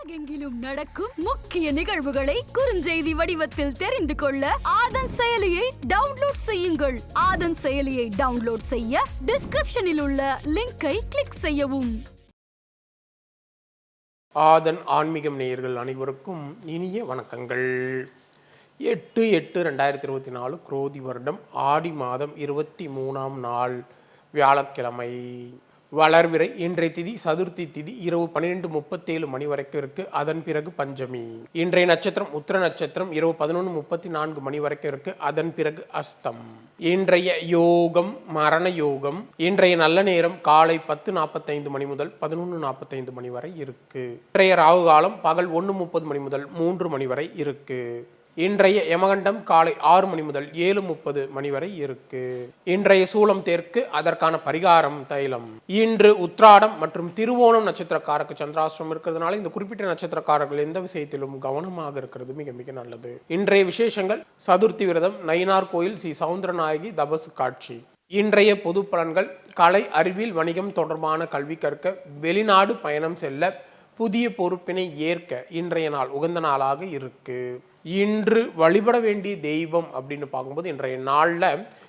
உலகெங்கிலும் நடக்கும் முக்கிய நிகழ்வுகளை குறுஞ்செய்தி வடிவத்தில் தெரிந்து கொள்ள ஆதன் செயலியை டவுன்லோட் செய்யுங்கள். ஆதன் செயலியை டவுன்லோட் செய்ய டிஸ்கிரிப்ஷனில் உள்ள லிங்கை கிளிக் செய்யவும். ஆதன் ஆன்மீகம் நேயர்கள் அனைவருக்கும் இனிய வணக்கங்கள். 8/8/2024 குரோதி வருடம் ஆடி மாதம் 23ஆம் நாள் வியாழக்கிழமை. வளர்விரை. இன்றைய திதி சதுர்த்தி திதி. இரவு 12:37 மணி வரைக்கும் இருக்கு. அதன் பிறகு பஞ்சமி. இன்றைய நட்சத்திரம் உத்திர நட்சத்திரம். இரவு 11:34 மணி வரைக்கும் இருக்கு. அதன் பிறகு அஸ்தம். இன்றைய யோகம் மரண யோகம். இன்றைய நல்ல நேரம் காலை 10:45 மணி முதல் 11:45 மணி வரை இருக்கு. இன்றைய ராகு காலம் பகல் 1:30 மணி முதல் 3 மணி வரை இருக்கு. இன்றைய யமகண்டம் காலை 6 மணி முதல் 7:30 மணி வரை இருக்கு. இன்றைய சூலம் தெற்கு. அதற்கான பரிகாரம் தைலம். இன்று உத்ராடம் மற்றும் திருவோணம் நட்சத்திரக்காரருக்கு சந்திராஷ்டிரம் இருக்கிறதுனால இந்த குறிப்பிட்ட நட்சத்திரக்காரர்கள் எந்த விஷயத்திலும் கவனமாக இருக்கிறது மிக மிக நல்லது. இன்றைய விசேஷங்கள் சதுர்த்தி விரதம், நயினார் கோயில் ஸ்ரீ சவுந்தரநாயகி தபசு காட்சி. இன்றைய பொது பலன்கள் கலை அறிவியல் வணிகம் தொடர்பான கல்வி கற்க, வெளிநாடு பயணம் செல்ல, புதிய பொறுப்பினை ஏற்க இன்றைய நாள் உகந்த நாளாக இருக்கு. இன்று வழிபட வேண்டிய தெய்வம் அப்படின்னு பார்க்கும்போது இன்றைய நாளில்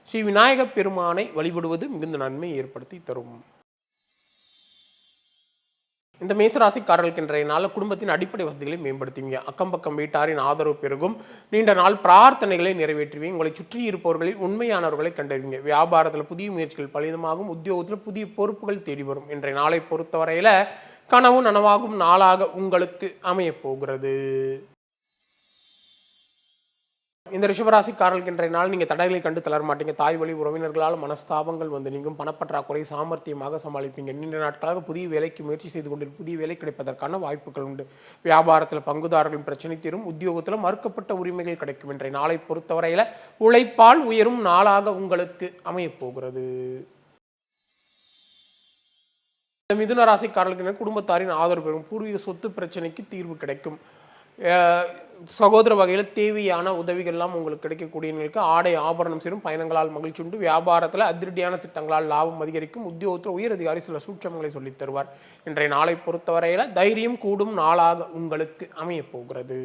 ஸ்ரீ விநாயக பெருமானை வழிபடுவது மிகுந்த நன்மை ஏற்படுத்தி தரும். இந்த மேசராசிக்காரர்களுக்கு இன்றைய நாளில் குடும்பத்தின் அடிப்படை வசதிகளை மேம்படுத்துவீங்க. அக்கம் பக்கம் வீட்டாரின் ஆதரவு பெருகும். நீண்ட நாள் பிரார்த்தனைகளை நிறைவேற்றுவீங்க. உங்களை சுற்றி இருப்பவர்களில் உண்மையானவர்களை கண்டறிவீங்க. வியாபாரத்தில் புதிய முயற்சிகள் பலிதமாகும். உத்தியோகத்தில் புதிய பொறுப்புகள் தேடி வரும். இன்றைய நாளை பொறுத்தவரையில கனவு நனவாகும் நாளாக உங்களுக்கு அமைய போகிறது. இந்த ரிஷபராசிக்காரர்களுக்கு இன்றைய நாள் நீங்க தடைகளை கண்டு தளர மாட்டீங்க. தாய் வழி உறவினர்களால் மனஸ்தாபங்கள் வந்து நீங்கும். பணப்பற்றாக்குறை சாமர்த்தியமாக சமாளிப்பீங்க. நீண்ட நாட்களாக புதிய வேலைக்கு முயற்சி செய்து கொண்டு புதிய வேலை கிடைப்பதற்கான வாய்ப்புகள் உண்டு. வியாபாரத்தில் பங்குதாரர்களின் பிரச்சனை தீரும். உத்தியோகத்தில் மறுக்கப்பட்ட உரிமைகள் கிடைக்கும். இன்றைய நாளை பொறுத்தவரையில உழைப்பால் உயரும் நாளாக உங்களுக்கு அமைய போகிறது. மிதுன ராசிக்காரர்களுக்கு குடும்பத்தாரின் ஆதரவு பெறும். பூர்வீக சொத்து பிரச்சனைக்கு தீர்வு கிடைக்கும். சகோதர வகையில் தேவையான உதவிகள் எல்லாம் உங்களுக்கு கிடைக்கக்கூடியவர்களுக்கு ஆடை ஆபரணம் சேரும். பயணங்களால் மகிழ்ச்சி உண்டு. வியாபாரத்தில் அதிரடியான திட்டங்களால் லாபம் அதிகரிக்கும். உத்தியோகத்தில் உயர் அதிகாரி சில சூட்சமங்களை சொல்லித் தருவார். இன்றைய நாளை பொறுத்தவரையில தைரியம் கூடும் நாளாக உங்களுக்கு அமைய போகிறது.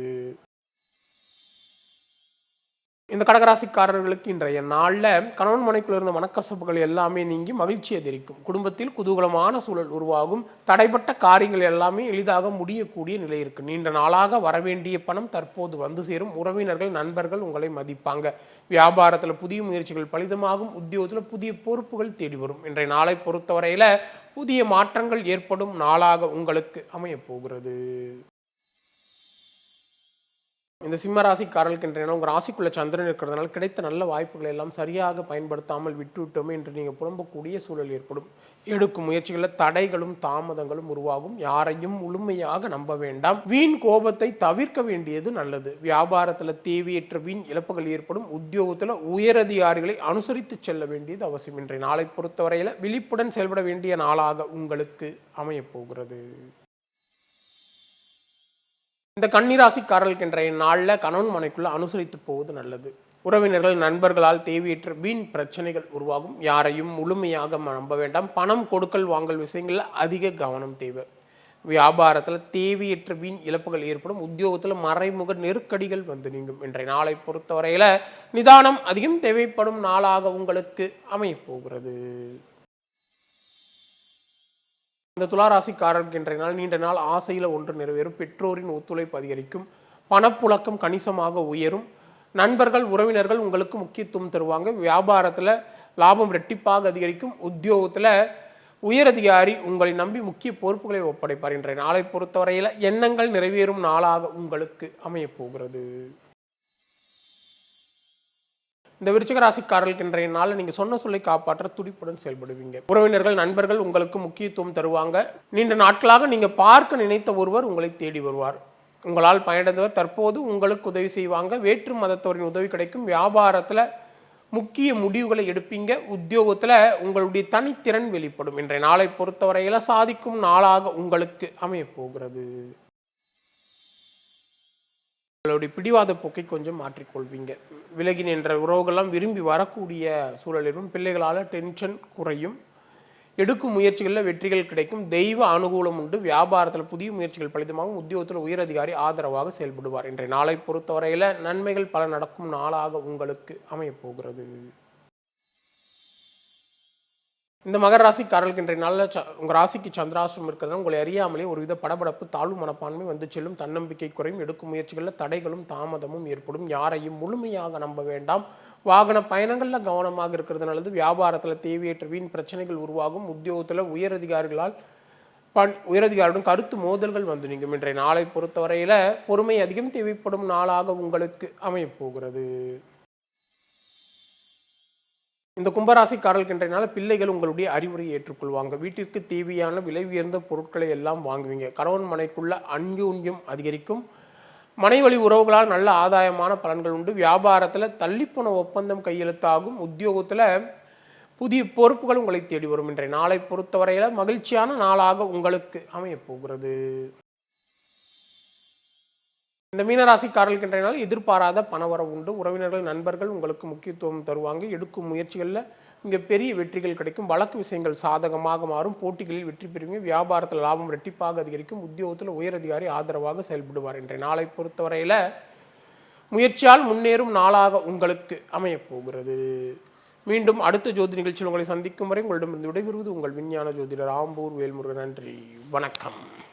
இந்த கடகராசிக்காரர்களுக்கு இன்றைய நாளில் கணவன் மனைக்குள்ள இருந்த மனக்கசப்புகள் எல்லாமே நீங்கி மகிழ்ச்சி அதிகரிக்கும். குடும்பத்தில் குதூகலமான சூழல் உருவாகும். தடைப்பட்ட காரியங்கள் எல்லாமே எளிதாக முடியக்கூடிய நிலை இருக்கு. நீண்ட நாளாக வரவேண்டிய பணம் தற்போது வந்து சேரும். உறவினர்கள் நண்பர்கள் உங்களை மதிப்பாங்க. வியாபாரத்தில் புதிய முயற்சிகள் பலிதமாகும். உத்தியோகத்தில் புதிய பொறுப்புகள் தேடி வரும். இன்றைய நாளை பொறுத்தவரையில புதிய மாற்றங்கள் ஏற்படும் நாளாக உங்களுக்கு அமைய போகிறது. இந்த சிம்மராசிக்காரர்களுக்கு இன்றைய உங்கள் ராசிக்குள்ள சந்திரன் இருக்கிறதுனால கிடைத்த நல்ல வாய்ப்புகளை எல்லாம் சரியாக பயன்படுத்தாமல் விட்டுவிட்டோமே என்று நீங்கள் புலம்பக்கூடிய சூழல் ஏற்படும். எடுக்கும் முயற்சிகளில் தடைகளும் தாமதங்களும் உருவாகும். யாரையும் முழுமையாக நம்ப வேண்டாம். வீண் கோபத்தை தவிர்க்க வேண்டியது நல்லது. வியாபாரத்தில் தேவையற்ற வீண் இழப்புகள் ஏற்படும். உத்தியோகத்தில் உயரதிகாரிகளை அனுசரித்து செல்ல வேண்டியது அவசியம். இன்றைய நாளை பொறுத்தவரையில விழிப்புடன் செயல்பட வேண்டிய நாளாக உங்களுக்கு அமைய போகிறது. இந்த கன்னிராசிக்காரர்களுக்கு இன்றைய நாளில் கணவன் மனைக்குள்ள அனுசரித்து போவது நல்லது. உறவினர்கள் நண்பர்களால் தேவையற்ற வீண் பிரச்சனைகள் உருவாகும். யாரையும் முழுமையாக நம்ப வேண்டாம். பணம் கொடுக்கல் வாங்கல் விஷயங்களில் அதிக கவனம் தேவை. வியாபாரத்தில் தேவையற்ற வீண் இழப்புகள் ஏற்படும். உத்தியோகத்தில் மறைமுக நெருக்கடிகள் வந்து நீங்கும். இன்றைய நாளை பொறுத்தவரையில நிதானம் அதிகம் தேவைப்படும் நாளாக உங்களுக்கு அமைய போகிறது. இந்த துளாராசிக்காரர்களுக்கு இன்றைய நாள் நீண்ட நாள் ஆசையில் ஒன்று நிறைவேறும். பெற்றோரின் ஒத்துழைப்பு அதிகரிக்கும். பணப்புழக்கம் கணிசமாக உயரும். நண்பர்கள் உறவினர்கள் உங்களுக்கு முக்கியத்துவம் தருவாங்க. வியாபாரத்தில் லாபம் இரட்டிப்பாக அதிகரிக்கும். உத்தியோகத்தில் உயரதிகாரி உங்களை நம்பி முக்கிய பொறுப்புகளை ஒப்படைப்பார். இன்றைய நாளை பொறுத்தவரையில் எண்ணங்கள் நிறைவேறும் நாளாக உங்களுக்கு அமைய போகிறது. இந்த விருச்சிக ராசிக்காரர்களுக்கு இன்றைய நாளில் நீங்கள் சொன்ன சொல்லை காப்பாற்ற துடிப்புடன் செயல்படுவீங்க. உறவினர்கள் நண்பர்கள் உங்களுக்கு முக்கியத்துவம் தருவாங்க. நீண்ட நாட்களாக நீங்கள் பார்க்க நினைத்த ஒருவர் உங்களை தேடி வருவார். உங்களால் பயனடைந்தவர் தற்போது உங்களுக்கு உதவி செய்வாங்க. வேற்று மதத்தவரின் உதவி கிடைக்கும். வியாபாரத்தில் முக்கிய முடிவுகளை எடுப்பீங்க. உத்தியோகத்தில் உங்களுடைய தனித்திறன் வெளிப்படும். இன்றைய நாளை பொறுத்தவரையில சாதிக்கும் நாளாக உங்களுக்கு அமைய போகிறது. உங்களுடைய பிடிவாத போக்கை கொஞ்சம் மாற்றிக்கொள்வீங்க. விலகி நின்ற உறவுகள்லாம் விரும்பி வரக்கூடிய சூழலிலும் பிள்ளைகளால் டென்ஷன் குறையும். எடுக்கும் முயற்சிகளில் வெற்றிகள் கிடைக்கும். தெய்வ அனுகூலம் உண்டு. வியாபாரத்தில் புதிய முயற்சிகள் பலிதமாகும். உத்தியோகத்தில் உயரதிகாரி ஆதரவாக செயல்படுவார். இன்றைய நாளை பொறுத்தவரையில் நன்மைகள் பல நடக்கும் நாளாக உங்களுக்கு அமையப் போகிறது. இந்த மகர ராசிக்காரர்களுக்கு இன்றைய நாளில் உங்கள் ராசிக்கு சந்திராசிரமம் இருக்கிறது. உங்களை அறியாமலே ஒருவித படபடப்பு, தாழ்வு மனப்பான்மை வந்து செல்லும். தன்னம்பிக்கை குறையும். எடுக்கும் முயற்சிகளில் தடைகளும் தாமதமும் ஏற்படும். யாரையும் முழுமையாக நம்ப வேண்டாம். வாகன பயணங்களில் கவனமாக இருக்கிறது நல்லது. வியாபாரத்தில் தேவையற்ற வீண் பிரச்சனைகள் உருவாகும். உத்தியோகத்தில் உயரதிகாரியுடன் கருத்து மோதல்கள் வந்து நீங்கும். இன்றைய நாளை பொறுத்தவரையில் பொறுமை அதிகம் தேவைப்படும் நாளாக உங்களுக்கு அமையப் போகிறது. இந்த கும்பராசிக்காரர்களுக்கு இன்றைய நாள் பிள்ளைகள் உங்களுடைய அறிவுரையை ஏற்றுக்கொள்வாங்க. வீட்டிற்கு தேவையான விலை உயர்ந்த பொருட்களை எல்லாம் வாங்குவீங்க. கணவன் மனைக்குள்ள அந்யோன்யம் அதிகரிக்கும். மனைவழி உறவுகளால் நல்ல ஆதாயமான பலன்கள் உண்டு. வியாபாரத்தில் தள்ளிப்போன ஒப்பந்தம் கையெழுத்தாகும். உத்தியோகத்தில் புதிய பொறுப்புகள் உங்களை தேடி வரும். இன்றைய நாளை பொறுத்தவரையில் மகிழ்ச்சியான நாளாக உங்களுக்கு அமையப் போகிறது. இந்த மீனராசிக்காரர்களுக்கு இன்றைய நாள் எதிர்பாராத பணவரவு உண்டு. உறவினர்கள் நண்பர்கள் உங்களுக்கு முக்கியத்துவம் தருவாங்க. எடுக்கும் முயற்சிகளில் இங்கே பெரிய வெற்றிகள் கிடைக்கும். வழக்கு விஷயங்கள் சாதகமாக மாறும். போட்டிகளில் வெற்றி பெறுவீங்க. வியாபாரத்தில் லாபம் இரட்டிப்பாக அதிகரிக்கும். உத்தியோகத்தில் உயரதிகாரி ஆதரவாக செயல்படுவார். இன்றைய நாளை பொறுத்தவரையில் முயற்சியால் முன்னேறும் நாளாக உங்களுக்கு அமையப் போகிறது. மீண்டும் அடுத்த ஜோதி நிகழ்ச்சியில் உங்களை சந்திக்கும் வரை உங்களிடமிருந்து விடைபெறுவது உங்கள் விஞ்ஞான ஜோதிடர் ஆம்பூர் வேல்முருகன். நன்றி, வணக்கம்.